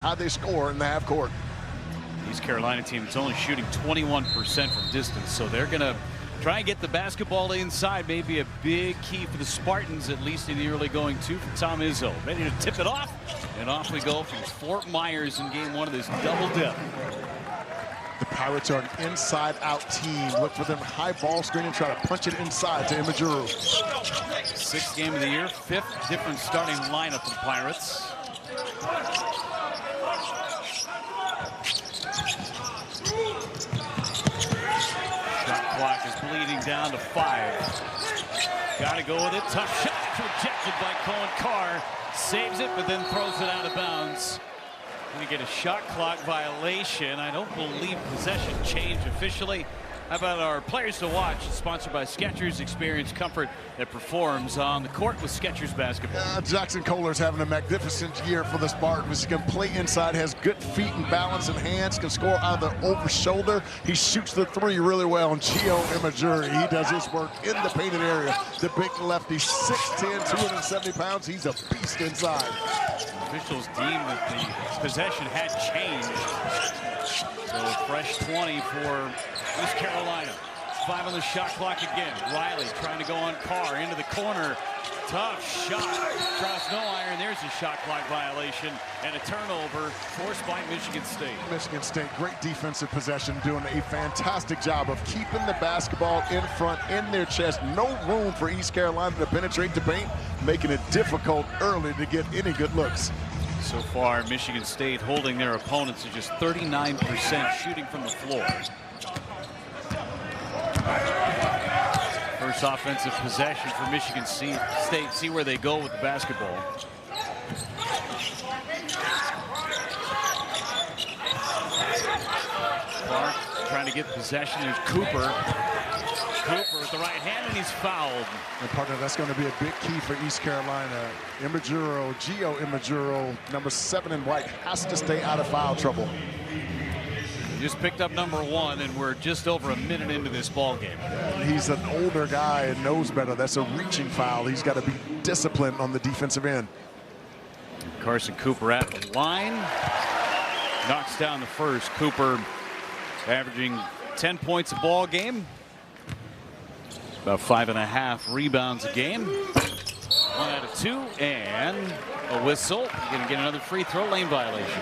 how they score in the half court. East Carolina team is only shooting 21% from distance, so they're going to try and get the basketball inside. Maybe a big key for the Spartans, at least in the early going two for Tom Izzo. Ready to tip it off, and off we go from Fort Myers in game one of this double dip. The Pirates are an inside-out team. Look for them high ball screen and try to punch it inside to Imajuru. Sixth game of the year, fifth different starting lineup for the Pirates. Shot clock is bleeding down to 5. Got to go with it. Tough shot rejected by Cohen Carr. Saves it, but then throws it out of bounds. We get a shot clock violation. I don't believe possession changed officially. How about our players to watch? Sponsored by Skechers. Experience comfort that performs on the court with Skechers basketball. Jackson Kohler's having a magnificent year for the Spartans. He can play inside, has good feet and balance and hands, can score out of the over shoulder. He shoots the three really well. And Gio Imajuri, he does his work in the painted area. The big lefty, 6'10", 270 pounds. He's a beast inside. Officials deemed that the possession had changed. So a fresh 20 for East Carolina. 5 on the shot clock again. Riley trying to go on Carr into the corner. Tough shot. Cross no iron. There's a shot clock violation and a turnover forced by Michigan State. Michigan State, great defensive possession, doing a fantastic job of keeping the basketball in front, in their chest. No room for East Carolina to penetrate the paint, making it difficult early to get any good looks. So far, Michigan State holding their opponents to just 39% shooting from the floor. First offensive possession for Michigan State. See where they go with the basketball. Clark trying to get possession. There's Cooper. Cooper with the right hand, and he's fouled. And partner, that's going to be a big key for East Carolina. Imajuru, Gio Imajuru, number 7 in white, has to stay out of foul trouble. Just picked up number 1, and we're just over a minute into this ball game. He's an older guy and knows better. That's a reaching foul. He's got to be disciplined on the defensive end. Carson Cooper at the line. Knocks down the first. Cooper averaging 10 points a ball game. About 5.5 rebounds a game. 1 out of 2, and a whistle. Going to get another free throw, lane violation.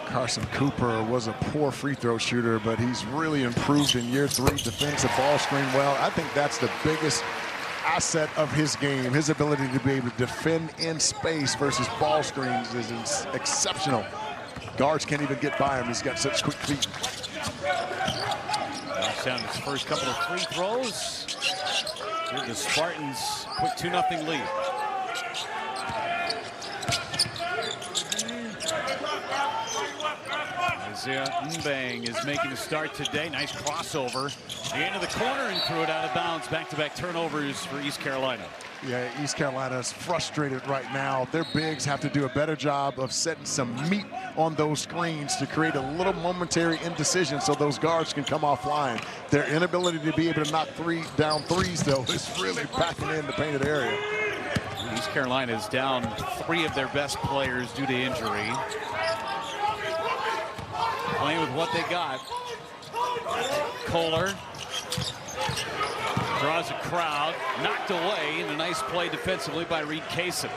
Carson Cooper was a poor free throw shooter, but he's really improved in year 3. Defends the ball screen well. I think that's the biggest asset of his game. His ability to be able to defend in space versus ball screens is exceptional. Guards can't even get by him. He's got such quick feet. Knocks down his first couple of free throws. Give the Spartans quick 2-0 lead. Isaiah Mbang is making a start today. Nice crossover into the corner and threw it out of bounds. Back-to-back turnovers for East Carolina. Yeah, East Carolina is frustrated right now. Their bigs have to do a better job of setting some meat on those screens to create a little momentary indecision so those guards can come offline. Their inability to be able to knock down threes, though, is really packing in the painted area. East Carolina is down 3 of their best players due to injury. Playing with what they got. Kohler draws a crowd, knocked away, and a nice play defensively by Reed Kaysen.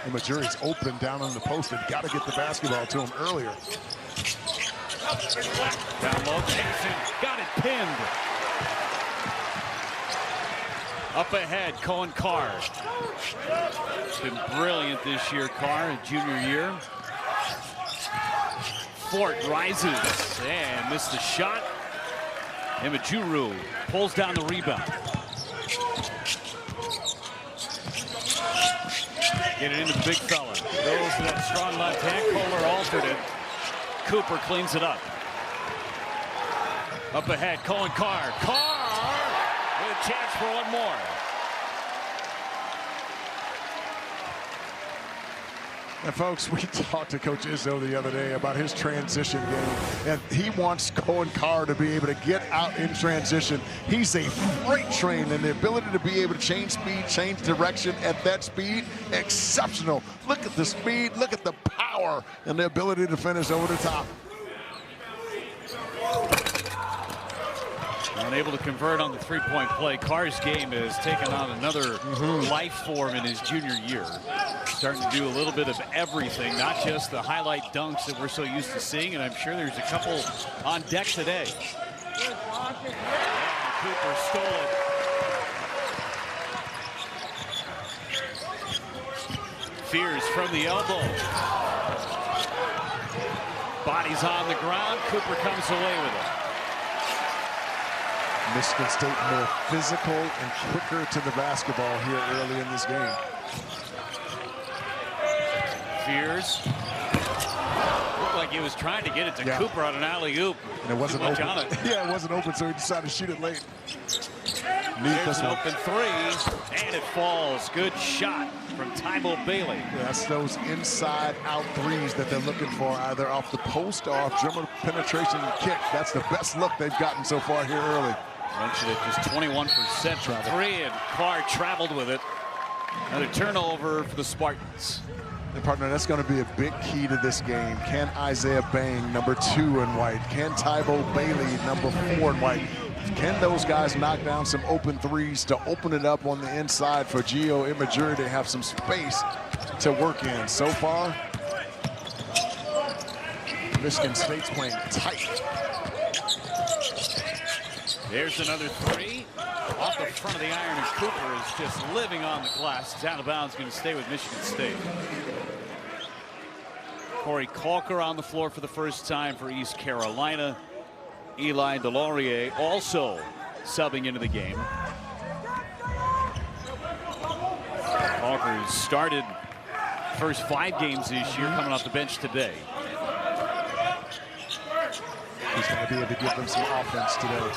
Imajuri's open down on the post and got to get the basketball to him earlier. Down low, Kaysen got it pinned. Up ahead, Cohen Carr. Been brilliant this year, Carr, junior year. Fort rises and missed the shot. Imajuru pulls down the rebound. Get it into the big fella. Goes to that strong left hand. Kohler altered it. Cooper cleans it up. Up ahead, Cohen Carr. Carr with a chance for one more. And folks, we talked to Coach Izzo the other day about his transition game, and he wants Coen Carr to be able to get out in transition. He's a freight train, and the ability to be able to change speed, change direction at that speed, exceptional. Look at the speed, look at the power, and the ability to finish over the top. Unable to convert on the three-point play. Carr's game has taken on another life form in his junior year. Starting to do a little bit of everything, not just the highlight dunks that we're so used to seeing, and I'm sure there's a couple on deck today. And Cooper stole it. Fears from the elbow. Body's on the ground. Cooper comes away with it. Michigan State more physical and quicker to the basketball here early in this game. Fears. Looked like he was trying to get it to Cooper on an alley-oop. And it wasn't open. Yeah, it wasn't open, so he decided to shoot it late. There's an open three, and it falls. Good shot from Tybo Bailey. Yeah, that's those inside-out threes that they're looking for, either off the post or off dribble penetration kick. That's the best look they've gotten so far here early. Mentioned it, just 21% from three, and Carr traveled with it. Another turnover for the Spartans. And partner, that's going to be a big key to this game. Can Isaiah Bang, number 2 in white? Can Tybo Bailey, number 4 in white? Can those guys knock down some open threes to open it up on the inside for Gio Immature to have some space to work in? So far, Michigan State's playing tight. There's another three. Off the front of the iron, and Cooper is just living on the glass. He's out of bounds, going to stay with Michigan State. Corey Calker on the floor for the first time for East Carolina. Eli DeLaurier also subbing into the game. Calker's started first 5 games this year, coming off the bench today. He's going to be able to give them some offense today.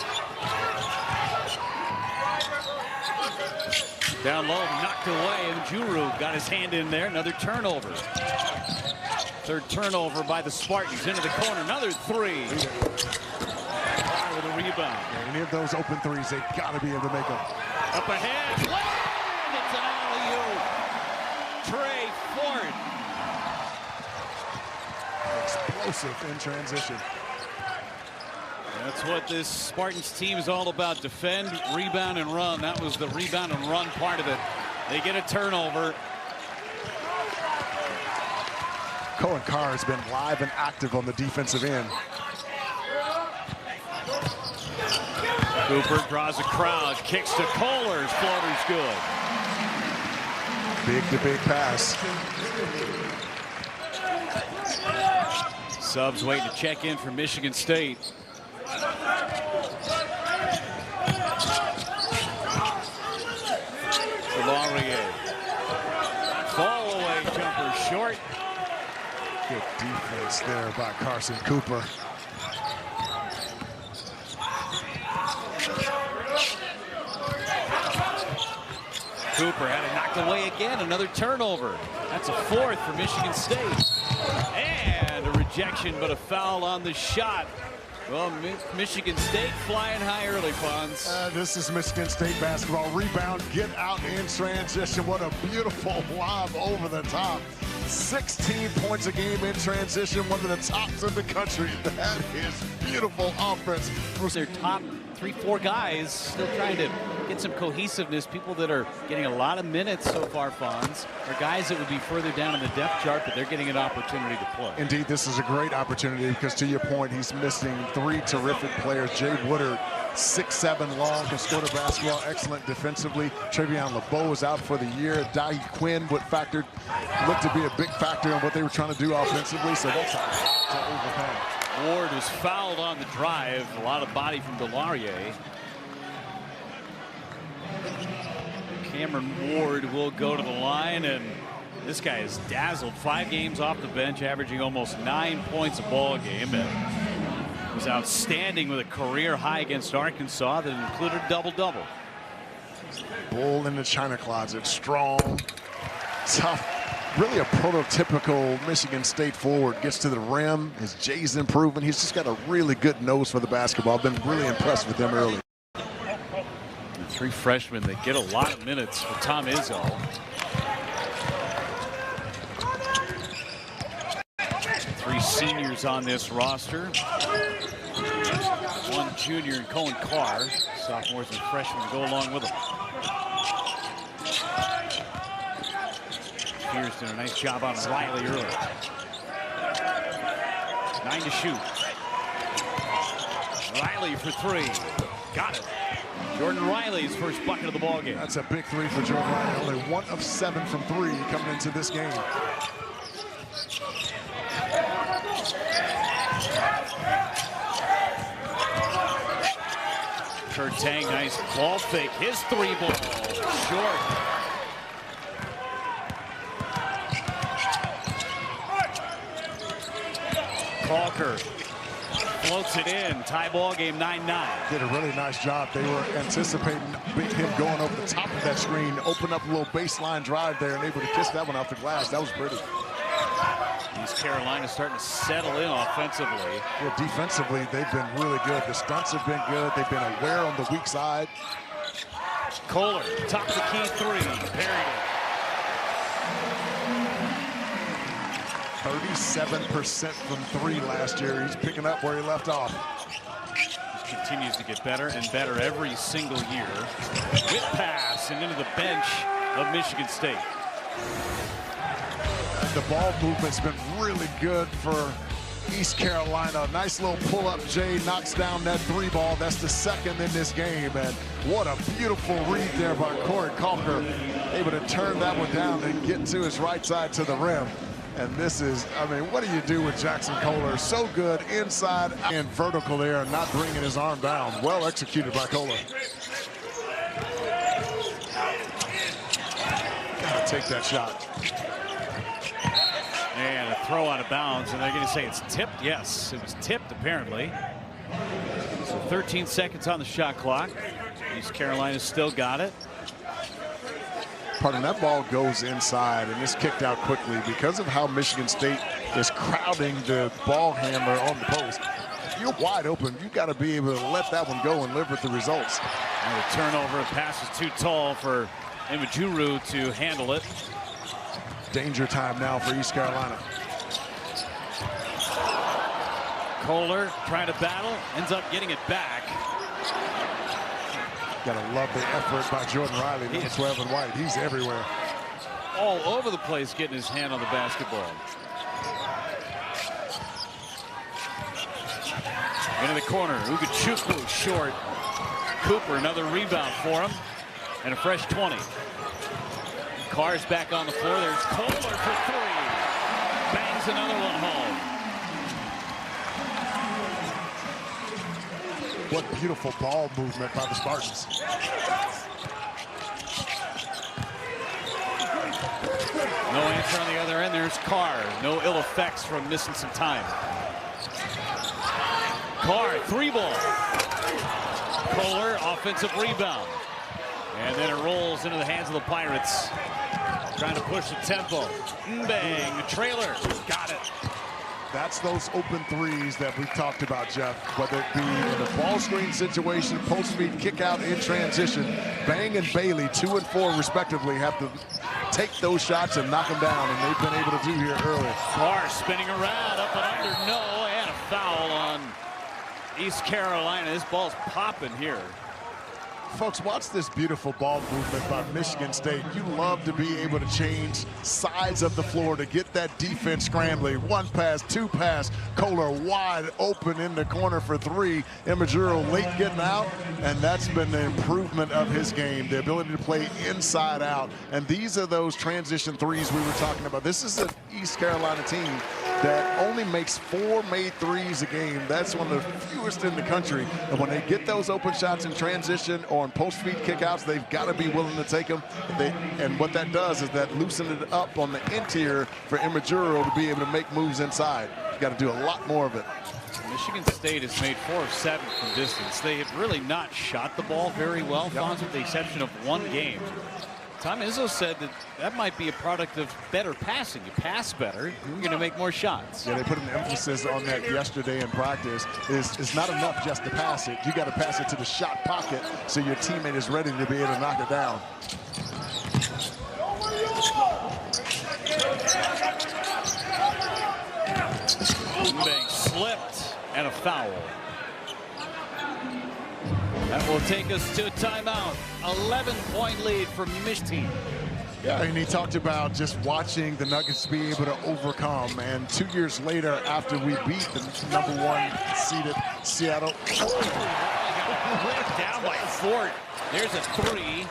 Down low, knocked away, and Juru got his hand in there. Another turnover. Third turnover by the Spartans. Into the corner, another three. Carr with a rebound. Yeah, any of those open threes, they've got to be able to make them. Up ahead, and it's an alley-oop. Trey Ford. Explosive in transition. That's what this Spartans team is all about. Defend, rebound, and run. That was the rebound and run part of it. They get a turnover. Coen Carr has been live and active on the defensive end. Cooper draws a crowd, kicks to Kohler's, floater's good. Big to big pass. Subs waiting to check in for Michigan State. DeLaurier. Fall away jumper short. Good defense there by Carson Cooper. Cooper had it knocked away again. Another turnover. That's a 4th for Michigan State. And a rejection, but a foul on the shot. Well, Michigan State flying high early, Fonz. This is Michigan State basketball. Rebound, get out in transition. What a beautiful lob over the top. 16 points a game in transition, one of the tops in the country. That is beautiful offense. Their top 3-4 guys still trying to get some cohesiveness. People that are getting a lot of minutes so far, Fonz, are guys that would be further down in the depth chart, but they're getting an opportunity to play. Indeed, this is a great opportunity because, to your point, he's missing 3 terrific players. Jay Woodard, 6'7" long, can score the basketball, excellent defensively. Travion LeBeau is out for the year. Dahi Quinn looked to be a big factor in what they were trying to do offensively, so that's hard to overcome. Ward was fouled on the drive. A lot of body from DeLaurier. Cameron Ward will go to the line, and this guy is dazzled. 5 games off the bench, averaging almost 9 points a ball game, and was outstanding with a career high against Arkansas that included a double-double. Bull in the china closet, strong, tough, really a prototypical Michigan State forward. Gets to the rim. His J's improving. He's just got a really good nose for the basketball. I've been really impressed with him early. Three freshmen that get a lot of minutes for Tom Izzo. Three seniors on this roster. One junior and Cohen Carr. Sophomores and freshmen go along with him. Pierce did a nice job on Riley early. 9 to shoot. Riley for three. Got it. Jordan Riley's first bucket of the ball game. That's a big three for Jordan Riley. Only 1 of 7 from 3 coming into this game. Kurt Tang, nice ball fake. His three ball short. Calker floats it in. Tie ball game 9-9. Did a really nice job. They were anticipating him going over the top of that screen, open up a little baseline drive there, and able to kiss that one off the glass. That was pretty. East Carolina starting to settle in offensively. Well, defensively, they've been really good. The stunts have been good. They've been aware on the weak side. Kohler, top of the key three. Buried it. 37% from 3 last year. He's picking up where he left off. He continues to get better and better every single year. Whip pass and into the bench of Michigan State. The ball movement's been really good for East Carolina. Nice little pull-up. Jay knocks down that 3 ball. That's the second in this game. And what a beautiful read there by Corey Calker. Able to turn that one down and get to his right side to the rim. And this is, I mean, what do you do with Jackson Kohler? So good inside and vertical there, not bringing his arm down. Well executed by Kohler. Gotta take that shot. And a throw out of bounds, and they're going to say it's tipped. Yes, it was tipped, apparently. So 13 seconds on the shot clock. East Carolina's still got it. Pardon, that ball goes inside and is kicked out quickly because of how Michigan State is crowding the ball handler on the post. If you're wide open, you got to be able to let that one go and live with the results. And the turnover, pass is too tall for Imajuru to handle it. Danger time now for East Carolina. Kohler trying to battle, ends up getting it back. Gotta love the effort by Jordan Riley, number 12 and white. He's everywhere. All over the place getting his hand on the basketball. Into the corner, Ugachukwu short. Cooper, another rebound for him. And a fresh 20. Carr's back on the floor. There's Kohler for three. Bangs another one home. What beautiful ball movement by the Spartans. No answer on the other end. There's Carr. No ill effects from missing some time. Carr, 3 ball. Kohler, offensive rebound. And then it rolls into the hands of the Pirates. Trying to push the tempo. Bang, the trailer. Got it. That's those open threes that we've talked about, Jeff. Whether it be in a ball screen situation, post feed, kick out, in transition. Bang and Bailey, 2 and 4 respectively, have to take those shots and knock them down, and they've been able to do here early. Carr spinning around, up and under, no, and a foul on East Carolina. This ball's popping here. Folks, watch this beautiful ball movement by Michigan State. You love to be able to change sides of the floor to get that defense scrambling. 1 pass, 2 pass. Kohler wide open in the corner for 3. Imajuro late getting out, and that's been the improvement of his game, the ability to play inside out. And these are those transition threes we were talking about. This is an East Carolina team that only makes 4 made threes a game. That's one of the fewest in the country. And when they get those open shots in transition or in post-feed kickouts, they've got to be willing to take them. And what that does is that loosen it up on the interior for Imajuro to be able to make moves inside. You got to do a lot more of it. Michigan State has made 4 of 7 from distance. They have really not shot the ball very well, Fonz, with the exception of 1 game. Tom Izzo said that might be a product of better passing. You pass better, you're going to make more shots. Yeah, they put an emphasis on that yesterday in practice. It's not enough just to pass it. You got to pass it to the shot pocket so your teammate is ready to be able to knock it down. Bang slipped and a foul. That will take us to a timeout. 11-point lead for Michigan. Yeah, and he talked about just watching the Nuggets be able to overcome. And 2 years later, after we beat the #1 seeded Seattle. Down by Fort. There's a three.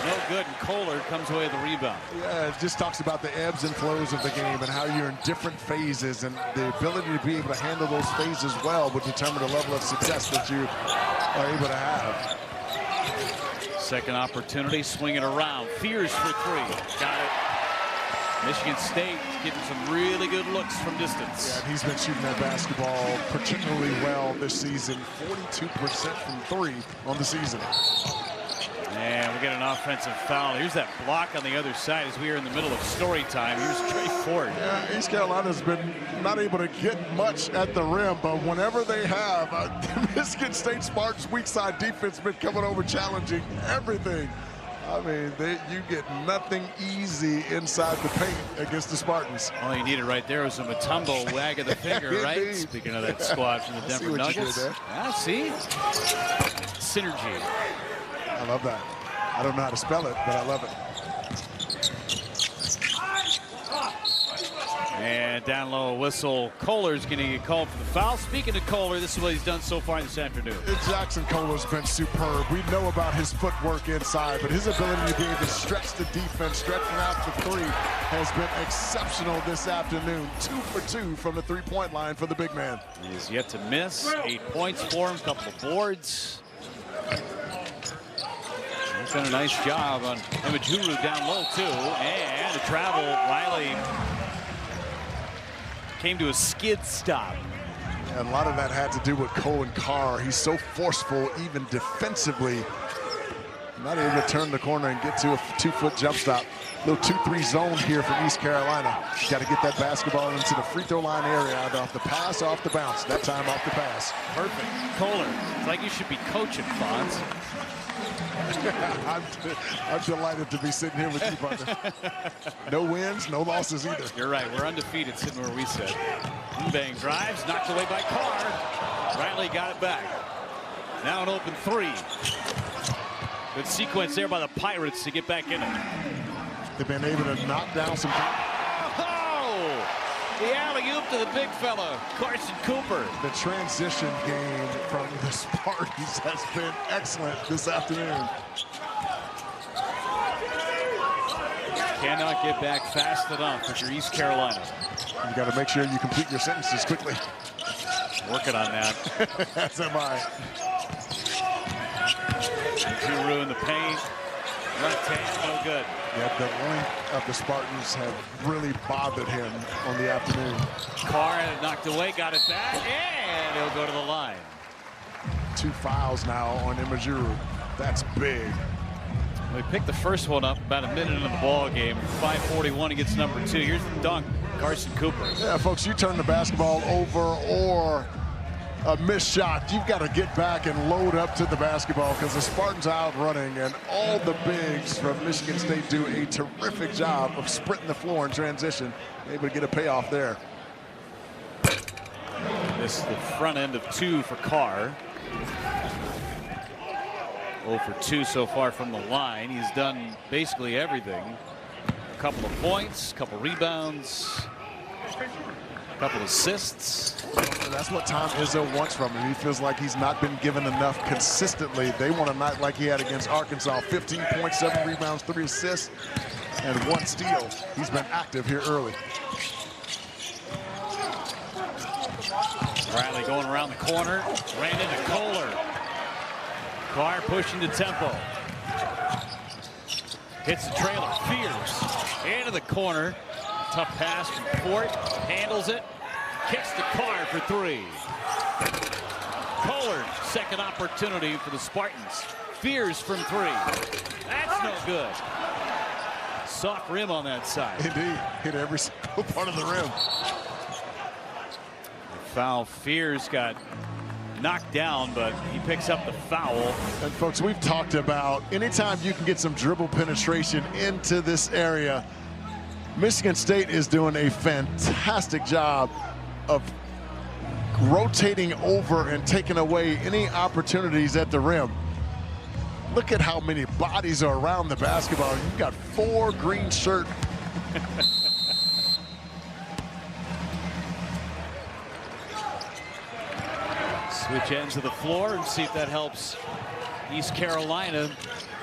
No good, and Kohler comes away with the rebound. Yeah, it just talks about the ebbs and flows of the game and how you're in different phases, and the ability to be able to handle those phases well would determine the level of success that you are able to have. Second opportunity, swing it around. Fears for three. Got it. Michigan State getting some really good looks from distance. Yeah, and he's been shooting that basketball particularly well this season. 42% from three on the season. And we get an offensive foul. Here's that block on the other side as we are in the middle of story time. Here's Trey Ford. Yeah, East Carolina's been not able to get much at the rim, but whenever they have, Michigan State Spartans' weak side defense been coming over challenging everything. I mean, you get nothing easy inside the paint against the Spartans. All you needed right there was a Mutombo wag of the finger, right? Speaking of that squad from the Denver Nuggets. Yeah, see? Synergy. I love that. I don't know how to spell it, but I love it. And down low whistle. Kohler's going to get called for the foul. Speaking of Kohler, this is what he's done so far this afternoon. Jackson Kohler's been superb. We know about his footwork inside, but his ability to be able to stretch the defense, stretching out the three, has been exceptional this afternoon. 2 for 2 from the three-point line for the big man. He's yet to miss. 8 points for him, couple of boards. He's done a nice job on Imajuru down low, too. And the travel, Riley came to a skid stop. And a lot of that had to do with Cohen Carr. He's so forceful, even defensively. Not able to turn the corner and get to a 2-foot jump stop. Little 2-3 zone here from East Carolina. Got to get that basketball into the free throw line area. Off the pass, off the bounce. That time off the pass. Perfect. Kohler, it's like you should be coaching, Fonz. I'm delighted to be sitting here with you, partner. No wins, no losses either. You're right. We're undefeated sitting where we sit. Bang drives, knocked away by Carr. Riley got it back. Now an open three. Good sequence there by the Pirates to get back in it. They've been able to knock down some. Oh! The alley-oop to the big fella, Carson Cooper. The transition game from the Spartans has been excellent this afternoon. Cannot get back fast enough if you're East Carolina. You got to make sure you complete your sentences quickly. Working on that. That's MI. Juru in the paint. Left hand, no good. Yeah, the length of the Spartans have really bothered him on the afternoon. Carr had it knocked away, got it back, and he'll go to the line. 2 fouls now on Imajuru. That's big. We picked the first one up about a minute into the ball game. 5:41 against number 2. Here's the dunk, Carson Cooper. Yeah, folks, you turn the basketball over or a missed shot, you've got to get back and load up to the basketball because the Spartans are out running, and all the bigs from Michigan State do a terrific job of sprinting the floor in transition, able to get a payoff there. This is the front end of 2 for Carr. 0 for 2 so far from the line. He's done basically everything. A couple of points, a couple rebounds, a couple assists. That's what Tom Izzo wants from him. He feels like he's not been given enough consistently. They want a night like he had against Arkansas. 15 points, 7 rebounds, 3 assists, and 1 steal. He's been active here early. Riley going around the corner, ran into Kohler. Carr pushing the tempo. Hits the trailer, Fears into the corner. Tough pass from Fort, handles it, kicks the Carr for 3. Kohler, second opportunity for the Spartans. Fears from 3. That's no good. soft rim on that side. Indeed, hit every single part of the rim. Foul. Fears got knocked down, but he picks up the foul. And folks, we've talked about anytime you can get some dribble penetration into this area, Michigan State is doing a fantastic job of rotating over and taking away any opportunities at the rim. Look at how many bodies are around the basketball. You've got 4 green shirt. Switch ends of the floor and see if that helps East Carolina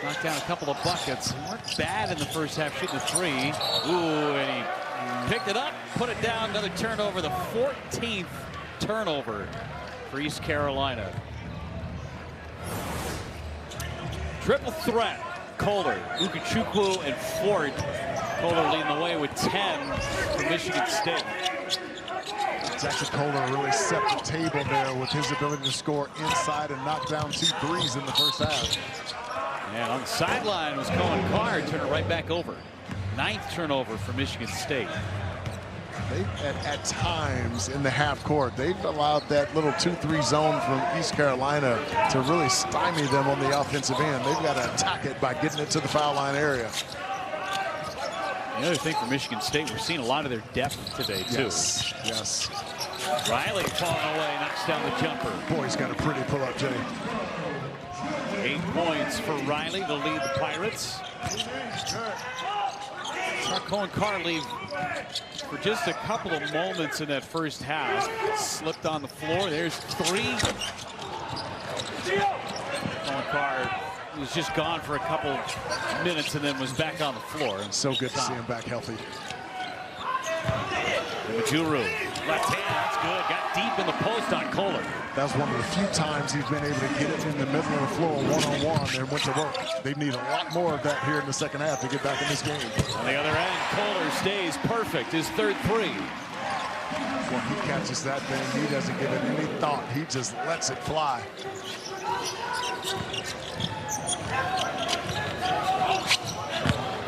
knock down a couple of buckets. They weren't bad in the first half shooting the 3. Ooh, and he picked it up, put it down, another turnover, the 14th turnover for East Carolina. Triple threat. Kohler, Ukachukwu, and Ford. Kohler leading the way with 10 for Michigan State. Jackson Kohler really set the table there with his ability to score inside and knock down 2 threes in the first half. And on the sideline was Cohen Carr, turn it right back over. 9th turnover for Michigan State. At times in the half court, they've allowed that little 2-3 zone from East Carolina to really stymie them on the offensive end. They've got to attack it by getting it to the foul line area. The other thing for Michigan State, we're seeing a lot of their depth today, too. Yes. Riley falling away, knocks down the jumper. Boy, he's got a pretty pull-up, Jay. 8 points for Riley to lead the Pirates. Saw Cohen Carr leave for just a couple of moments in that first half. Slipped on the floor. There's 3. Cohen Carr was just gone for a couple of minutes and then was back on the floor. And so good to see him back healthy. Majuru, left hand, that's good. Got deep in the post on Kohler. That's one of the few times he's been able to get it in the middle of the floor one-on-one and went to work. They need a lot more of that here in the second half to get back in this game. On the other end, Kohler stays perfect. His 3rd 3. When he catches that thing, he doesn't give it any thought. He just lets it fly.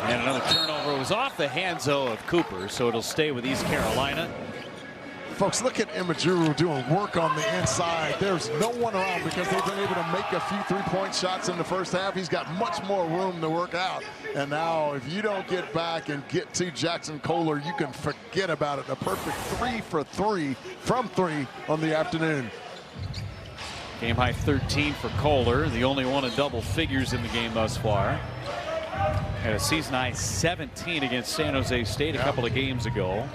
And another turnover was off the hands of Cooper, so it'll stay with East Carolina. Folks, look at Imajuru doing work on the inside. There's no one around because they've been able to make a few 3-point shots in the first half. He's got much more room to work out. And now if you don't get back and get to Jackson Kohler, you can forget about it. A perfect 3 for 3 from 3 on the afternoon. Game high 13 for Kohler, the only one in double figures in the game thus far. Had a season high 17 against San Jose State a couple of games ago.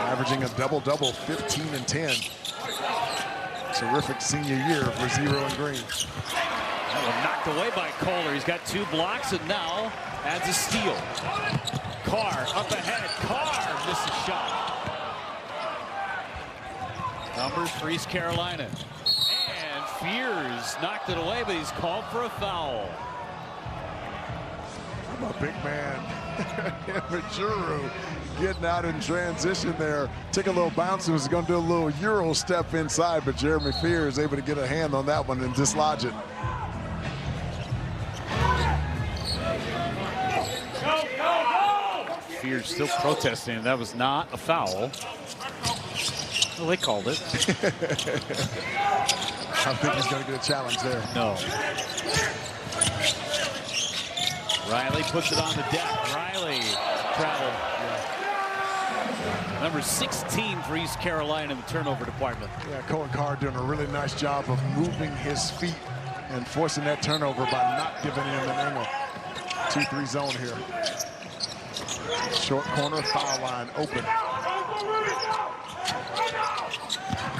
Averaging a double-double, 15 and 10. Terrific senior year for Zero and Green. That one knocked away by Kohler. He's got 2 blocks and now adds a steal. Carr up ahead. Carr missed a shot. Numbers for East Carolina. And Fears knocked it away, but he's called for a foul. I'm a big man. Majuru getting out in transition there. Took a little bounce and was going to do a little Euro step inside, but Jeremy Fears able to get a hand on that one and dislodge it. Fears still protesting. That was not a foul. Well, they called it. I think he's going to get a challenge there. No. Riley puts it on the deck. Riley traveled. Yeah. Number 16 for East Carolina in the turnover department. Yeah, Cohen Carr doing a really nice job of moving his feet and forcing that turnover by not giving him an angle. 2-3 zone here. Short corner, foul line open.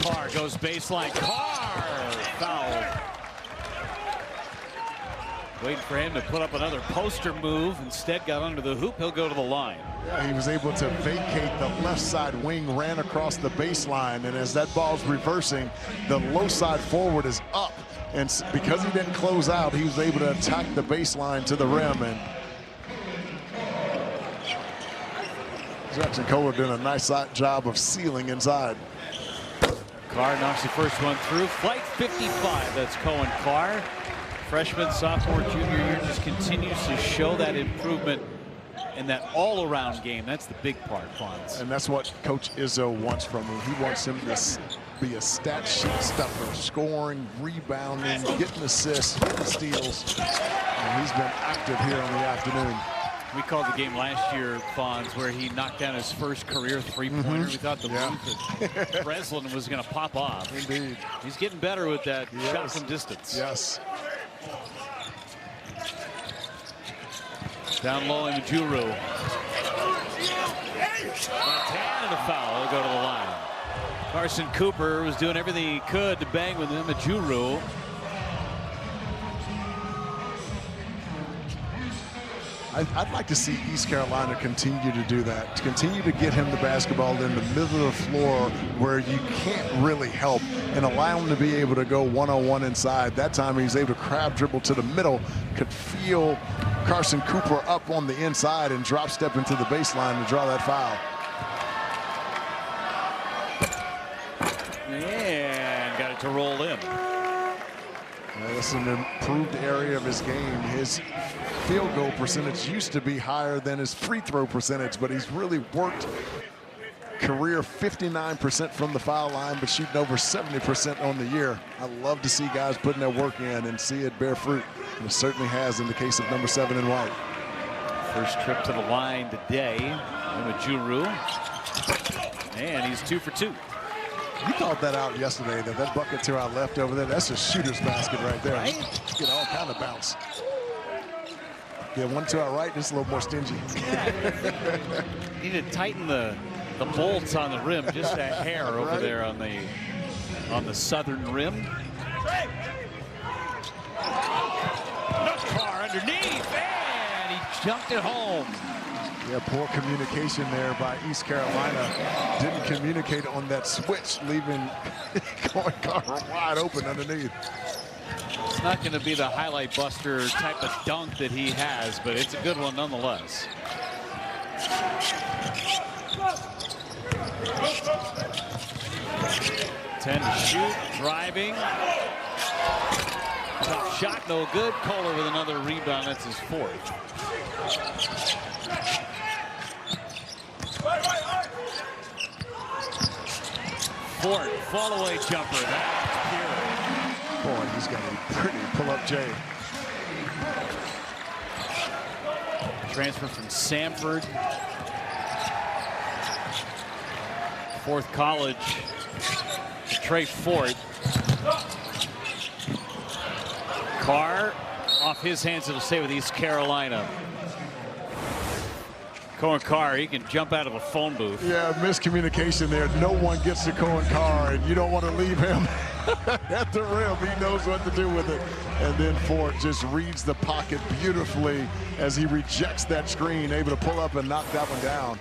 Carr goes baseline. Carr fouled. Waiting for him to put up another poster move. Instead got under the hoop. He'll go to the line. Yeah, he was able to vacate the left side wing, ran across the baseline, and as that ball's reversing, the low side forward is up. And because he didn't close out, he was able to attack the baseline to the rim. And Jackson Kohler doing a nice job of sealing inside. Carr knocks the first one through. Flight 55, that's Cohen Carr. freshman, sophomore, junior year, just continues to show that improvement in that all-around game. That's the big part, Fonz. And that's what Coach Izzo wants from him. He wants him to be a stat sheet stuffer, scoring, rebounding, getting assists, getting steals. And he's been active here on the afternoon. We called the game last year, Fonz, where he knocked down his first career three-pointer. We thought the move at Breslin was going to pop off. Indeed. He's getting better with that shot from distance. Yes. Down low in Majuru. Montana and a foul. They'll go to the line. Carson Cooper was doing everything he could to bang with him. Majuru. I'd like to see East Carolina continue to do that, to continue to get him the basketball in the middle of the floor where you can't really help, and allow him to be able to go one-on-one inside. That time he was able to crab dribble to the middle, could feel Carson Cooper up on the inside and drop step into the baseline to draw that foul. And got it to roll in. That's an improved area of his game. His field goal percentage used to be higher than his free throw percentage, but he's really worked career 59% from the foul line, but shooting over 70% on the year. I love to see guys putting their work in and see it bear fruit. And it certainly has in the case of number 7 in white. First trip to the line today. Majuru. And he's 2 for 2. You called that out yesterday, that bucket to our left over there, that's a shooter's basket right there. Right? Get all kind of bounce. Yeah, one to our right, just a little more stingy. Need to tighten the bolts on the rim just a hair over there on the southern rim. Car underneath, and he jumped it home. Yeah, poor communication there by East Carolina. Didn't communicate on that switch, leaving Cohen Carr wide open underneath. It's not going to be the highlight buster type of dunk that he has, but it's a good one nonetheless. Ten to shoot, driving. Top shot, no good. Kohler with another rebound. That's his 4th. Fort, fall away jumper. That's pure. Boy, he's got a pretty pull-up J. Transfer from Samford. 4th college. Trey Fort. Carr off his hands. It'll stay with East Carolina. Cohen Carr, he can jump out of a phone booth. Yeah, miscommunication there. No one gets to Cohen Carr, and you don't want to leave him at the rim. He knows what to do with it. And then Fort just reads the pocket beautifully as he rejects that screen, able to pull up and knock that one down.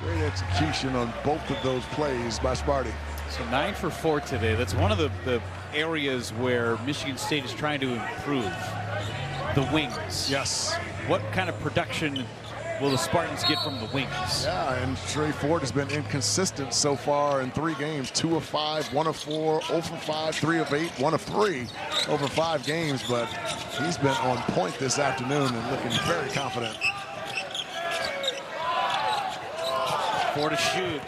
Great execution on both of those plays by Sparty. So 9 for 4 today. That's one of the areas where Michigan State is trying to improve. The wings. Yes. What kind of production will the Spartans get from the wings? Yeah, and Trey Fort has been inconsistent so far in 3 games. 2 of 5, 1 of 4, 0 for 5, 3 of 8, 1 of 3 over 5 games, but he's been on point this afternoon and looking very confident. 4 to shoot.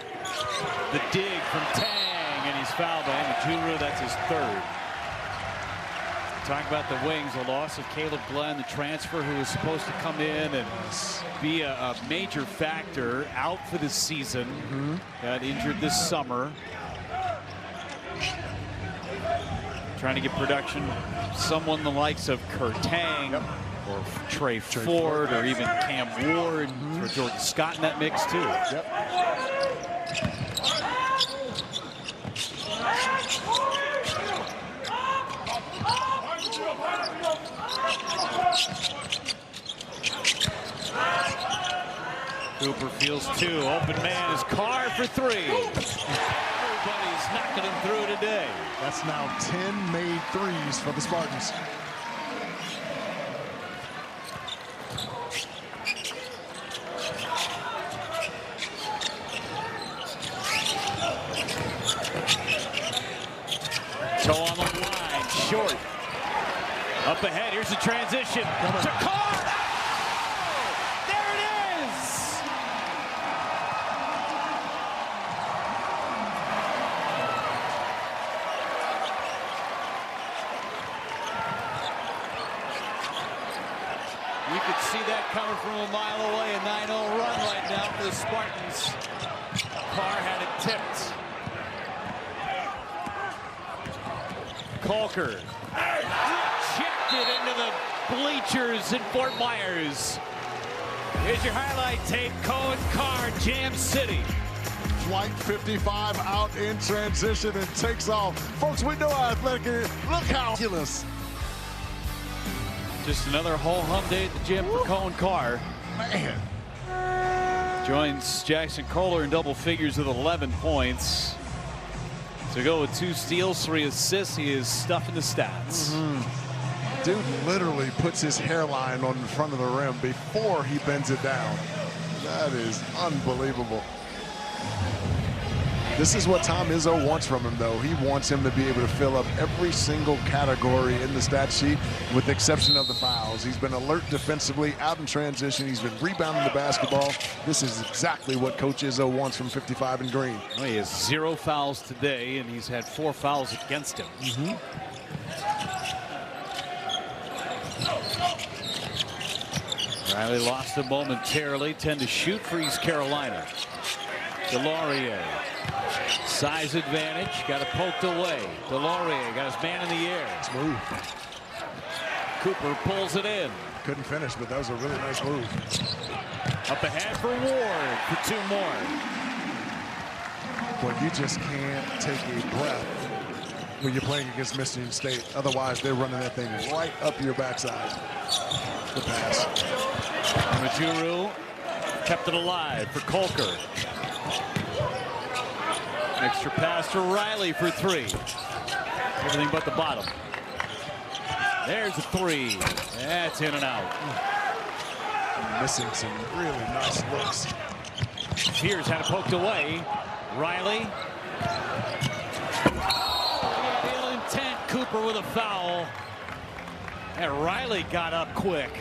The dig from Tang, and he's fouled by Majuru. That's his 3rd. Talk about the wings, the loss of Caleb Glenn, the transfer who was supposed to come in and be a major factor, out for the season. Got injured this summer. Trying to get production, someone the likes of Kurt Tang or Trey Ford or even Cam Ward or Jordan Scott in that mix too. Cooper feels 2. Open man is Carr for 3. Everybody's knocking him through today. That's now 10 made threes for the Spartans. Toe on the line, short. A Up ahead, here's the transition. To Carr! Oh! There it is! You could see that coming from a mile away. A 9-0 run right now for the Spartans. Carr had it tipped. Colker checked it into the bleachers in Fort Myers. Here's your highlight tape. Cohen Carr, Jam City. Flight 55 out in transition and takes off. Folks, we know how athletic it is. Look how ridiculous. Just another whole hum day at the gym for Cohen Carr. Man. Joins Jackson Kohler in double figures with 11 points. To go with 2 steals, 3 assists, he is stuffing the stats. Dude literally puts his hairline on the front of the rim before he bends it down. That is unbelievable. This is what Tom Izzo wants from him, though. He wants him to be able to fill up every single category in the stat sheet, with the exception of the fouls. He's been alert defensively, out in transition. He's been rebounding the basketball. This is exactly what Coach Izzo wants from 55 and green. Well, he has 0 fouls today, and he's had 4 fouls against him. Riley lost it momentarily. 10 to shoot for East Carolina. DeLaurier. Size advantage. Got it poked away. DeLaurier got his man in the air. Smooth. Cooper pulls it in. Couldn't finish, but that was a really nice move. Up ahead for Ward for 2 more. But you just can't take a breath when you're playing against Michigan State. Otherwise, they're running that thing right up your backside. The pass. Majuru kept it alive for Colker. Extra pass to Riley for 3. Everything but the bottom. There's a 3. That's in and out. Missing some really nice looks. Here's had it poked away. Riley. Real intent. Cooper with a foul. And Riley got up quick.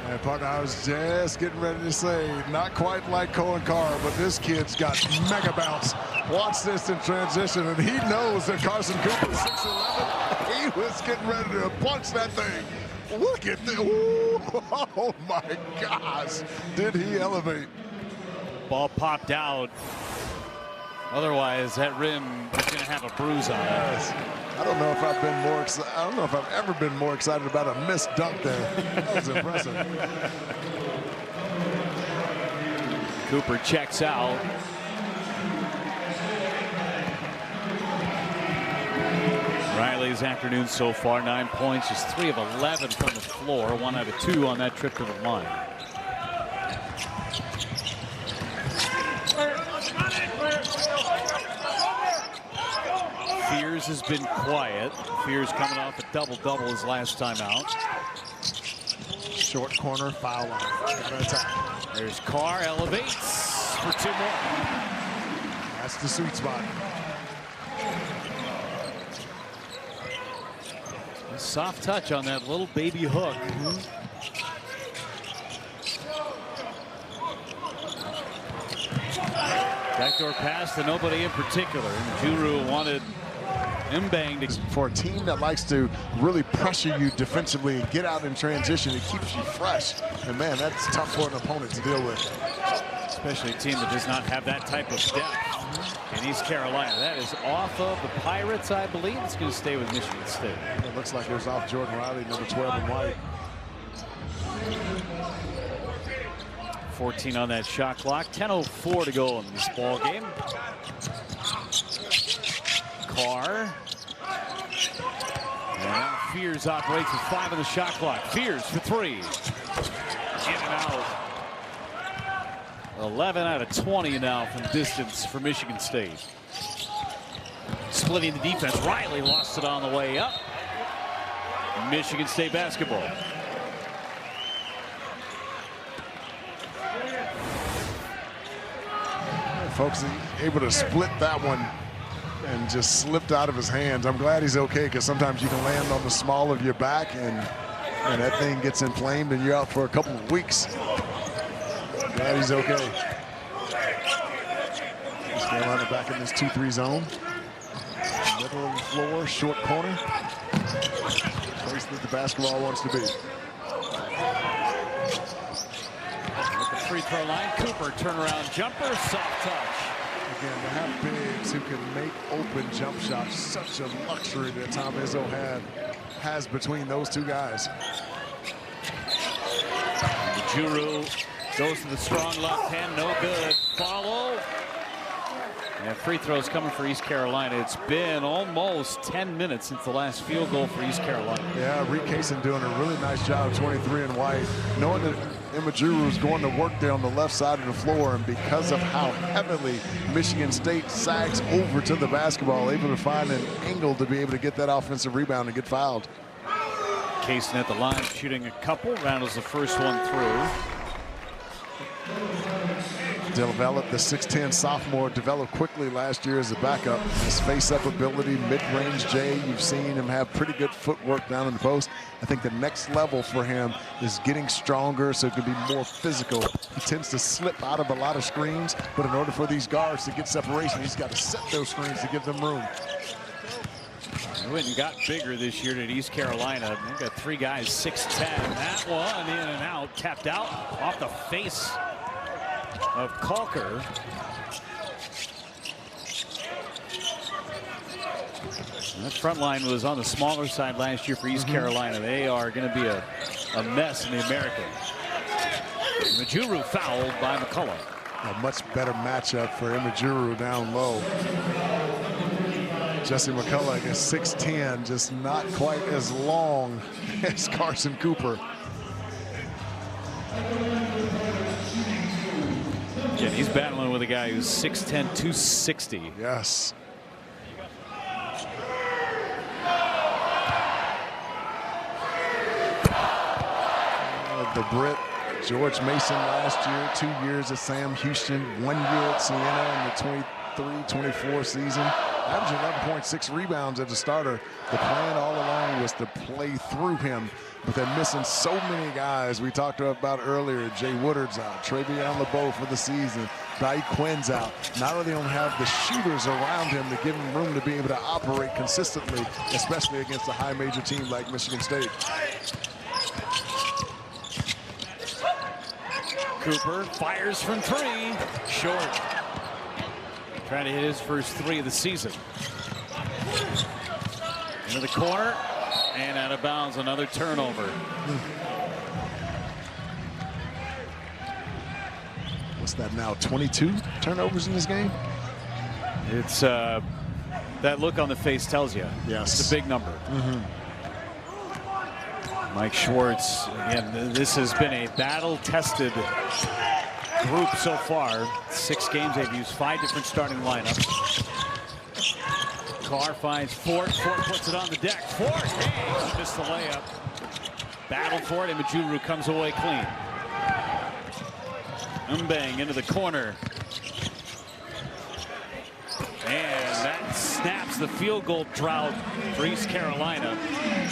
And partner, I was just getting ready to say, not quite like Cohen Carr, but this kid's got mega bounce. Watch this in transition, and he knows that Carson Cooper, 6'11", he was getting ready to punch that thing. Look at this. Ooh, oh my gosh. Did he elevate? Ball popped out. Otherwise, that rim is going to have a bruise on it. Yes. I don't know if I've been more excited. I don't know if I've ever been more excited about a missed dunk there. That was impressive. Cooper checks out. Riley's afternoon so far, 9 points, just 3 of 11 from the floor, 1 out of 2 on that trip to the line. Fears has been quiet. Fears coming off a double-double his last time out. Short corner, foul line. Gotta attack. There's Carr, elevates for 2 more. That's the sweet spot. A soft touch on that little baby hook. Backdoor pass to nobody in particular. Juru wanted Mbang to... For a team that likes to really pressure you defensively and get out in transition, it keeps you fresh. And man, that's tough for an opponent to deal with. Especially a team that does not have that type of depth in East Carolina. That is off of the Pirates, I believe. It's going to stay with Michigan State. It looks like it was off Jordan Riley, number 12 in white. 14 on that shot clock. 10:04 to go in this ball game. Carr. And now Fears operates with 5 on the shot clock. Fears for 3. In and out. 11 out of 20 now from distance for Michigan State. Splitting the defense. Riley lost it on the way up. Michigan State basketball. Folks, able to split that one and just slipped out of his hands. I'm glad he's okay, because sometimes you can land on the small of your back and And that thing gets inflamed and you're out for a couple of weeks. Glad he's okay. East Carolina back in this 2-3 zone. Middle of the floor, short corner. Place that the basketball wants to be. At the free throw line, Cooper turnaround jumper, soft touch. Again, to have bigs who can make open jump shots, such a luxury that Tom Izzo has between those two guys. Juru goes to the strong left hand, no good. Follow. And free throws coming for East Carolina. It's been almost 10 minutes since the last field goal for East Carolina. Yeah, Reed Cason doing a really nice job, 23 and white, knowing that Imajuru is going to work there on the left side of the floor, and because of how heavily Michigan State sags over to the basketball, able to find an angle to be able to get that offensive rebound and get fouled. Cason at the line, shooting a couple. Rattles the first one through. Developed, the 6'10 sophomore, developed quickly last year as a backup. His face-up ability, mid-range J, you've seen him have pretty good footwork down in the post. I think the next level for him is getting stronger so it can be more physical. He tends to slip out of a lot of screens, but in order for these guards to get separation, he's got to set those screens to give them room. He went and got bigger this year at East Carolina. They've got three guys 6'10". That one in and out, tapped out off the face of Calker. That front line was on the smaller side last year for East Carolina. They are going to be a mess in the American. Imajuru fouled by McCullough. A much better matchup for Imajuru down low. Jesse McCullough is 6'10", just not quite as long as Carson Cooper. Yeah, he's battling with a guy who's 6'10", 260. Yes. The Brit, George Mason last year, 2 years at Sam Houston, 1 year at Siena in the 23-24 season. Averaging 11.6 rebounds as a starter. The plan all along was to play through him, but they're missing so many guys. We talked about earlier, Jay Woodard's out, Travion LeBeau for the season, Dai Quinn's out. Not only don't have the shooters around him to give him room to be able to operate consistently, especially against a high major team like Michigan State. Cooper fires from three, short. Trying to hit his first three of the season. Into the corner and out of bounds, another turnover. What's that now, 22 turnovers in this game? It's that look on the face tells you. Yes. It's a big number. Mike Schwartz, again, this has been a battle-tested group so far. 6 games, they've used 5 different starting lineups. Carr finds Fort. Fort puts it on the deck. Fort, hey, he missed the layup. Battle for it, and Imajuru comes away clean. Mbang into the corner. And that snaps the field goal drought for East Carolina.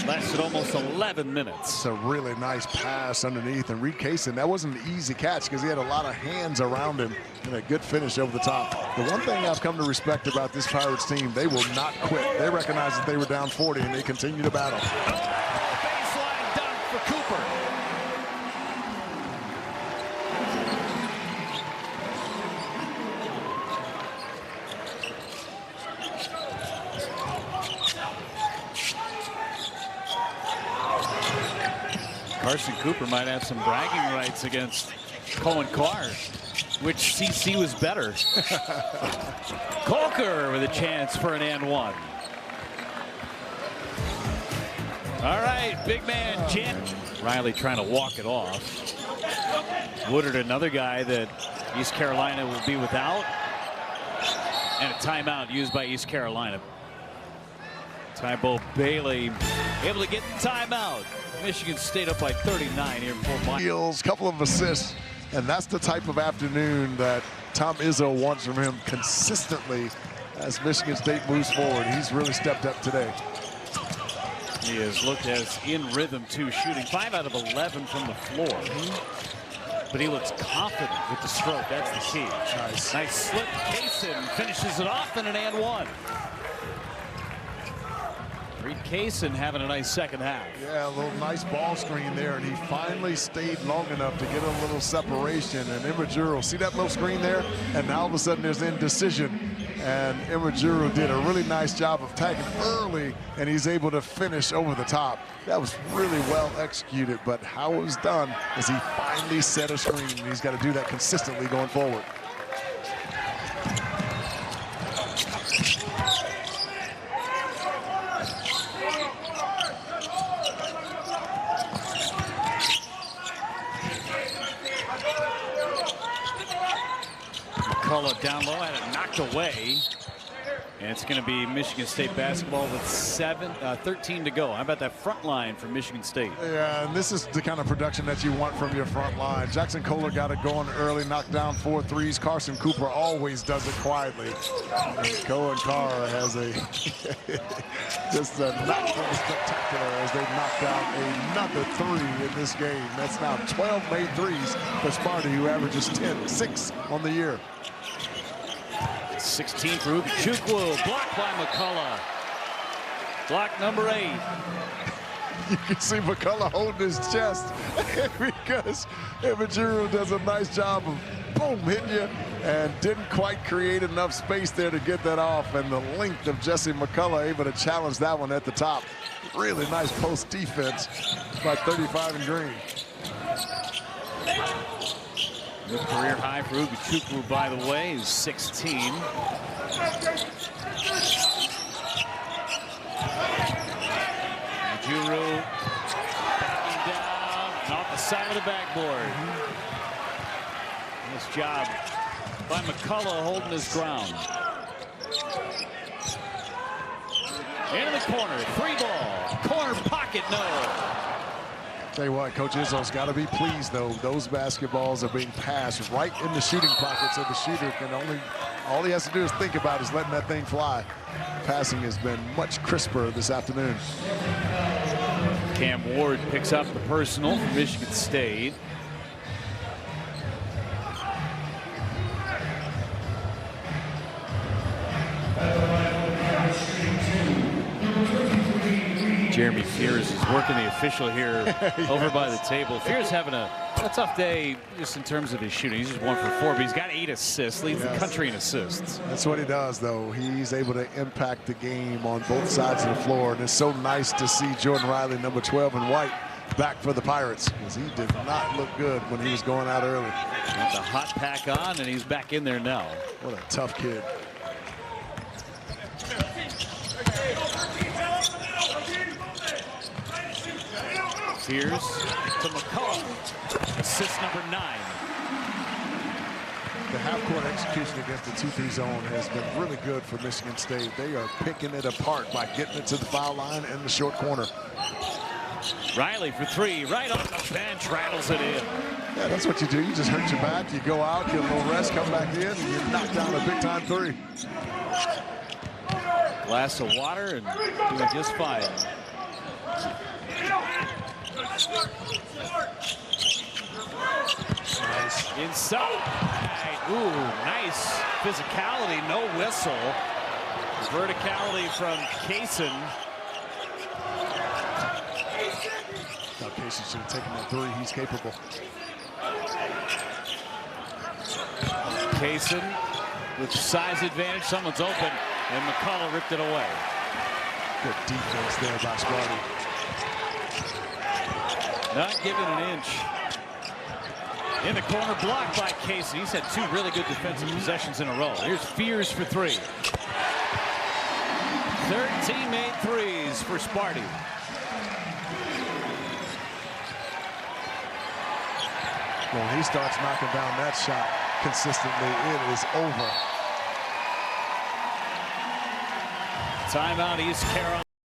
Lasted almost 11 minutes. It's a really nice pass underneath, and Reed Cason, that wasn't an easy catch because he had a lot of hands around him and a good finish over the top. The one thing I've come to respect about this Pirates team, they will not quit. They recognize that they were down 40 and they continue to battle. Baseline dunk for Cooper. Carson Cooper might have some bragging rights against Cohen Carr. Which CC was better? Calker with a chance for an and one. All right, big man Jen. Riley trying to walk it off. Woodard, another guy that East Carolina will be without. And a timeout used by East Carolina. Tybo Bailey able to get the timeout. Michigan State up by 39 here in Fort Myers. Couple of assists, and that's the type of afternoon that Tom Izzo wants from him consistently as Michigan State moves forward. He's really stepped up today. He has looked as in rhythm too, shooting 5 out of 11 from the floor. But he looks confident with the stroke. That's the key. Nice slip. Cason finishes it off in an and one. Reed Cason having a nice second half. Yeah, a little nice ball screen there, and he finally stayed long enough to get a little separation. And Imajuro, see that little screen there? And now all of a sudden there's indecision. And Imajuro did a really nice job of tagging early, and he's able to finish over the top. That was really well executed, but how it was done is he finally set a screen, and he's got to do that consistently going forward. McCullough down low, had it knocked away. And it's going to be Michigan State basketball with 13 to go. How about that front line for Michigan State? Yeah, and this is the kind of production that you want from your front line. Jackson Kohler got it going early, knocked down 4 threes. Carson Cooper always does it quietly. And Cohen Carr has a just a knock from the spectacular as they knock down another 3 in this game. That's now 12 made threes for Sparty, who averages 6 on the year. 16 for Ubi Chukwu, blocked by McCullough. Block number 8. You can see McCullough holding his chest because Imajuro does a nice job of boom hitting you and didn't quite create enough space there to get that off. And the length of Jesse McCullough able to challenge that one at the top. Really nice post defense by 35 and Green. The career high for Ubi Chukwu, by the way, is 16. Imajuro backing down off the side of the backboard. Nice job by McCullough holding his ground. Into the corner, 3 ball, corner pocket, no. Tell you what, Coach Izzo's got to be pleased, though. Those basketballs are being passed right in the shooting pocket, so the shooter can all he has to do is think about is letting that thing fly. Passing has been much crisper this afternoon. Cam Ward picks up the personal for Michigan State. Jeremy Fears is working the official here over by the table. Fears having a tough day just in terms of his shooting. He's just 1 for 4, but he's got 8 assists, leads the country in assists. That's what he does, though. He's able to impact the game on both sides of the floor, and it's so nice to see Jordan Riley, number 12 in white, back for the Pirates, because he did not look good when he was going out early. Got the hot pack on, and he's back in there now. What a tough kid. Fears to McCullough, assist number 9. The half-court execution against the 2-3 zone has been really good for Michigan State. They are picking it apart by getting it to the foul line and the short corner. Riley for 3, right on the bench, rattles it in. Yeah, that's what you do. You just hurt your back, you go out, get a little rest, come back in, and you knock down a big-time 3. Glass of water and doing just fine. Nice. Inside. Ooh, nice physicality, no whistle. Verticality from Cason. Now Cason should have taken that 3. He's capable. Cason with size advantage. Someone's open, and McCullough ripped it away. Good defense there by Sparty. Not giving an inch. In the corner, blocked by Cason. He's had 2 really good defensive possessions in a row. Here's Fears for 3. 13 made threes for Sparty. When he starts knocking down that shot consistently, it is over. Timeout, East Carolina.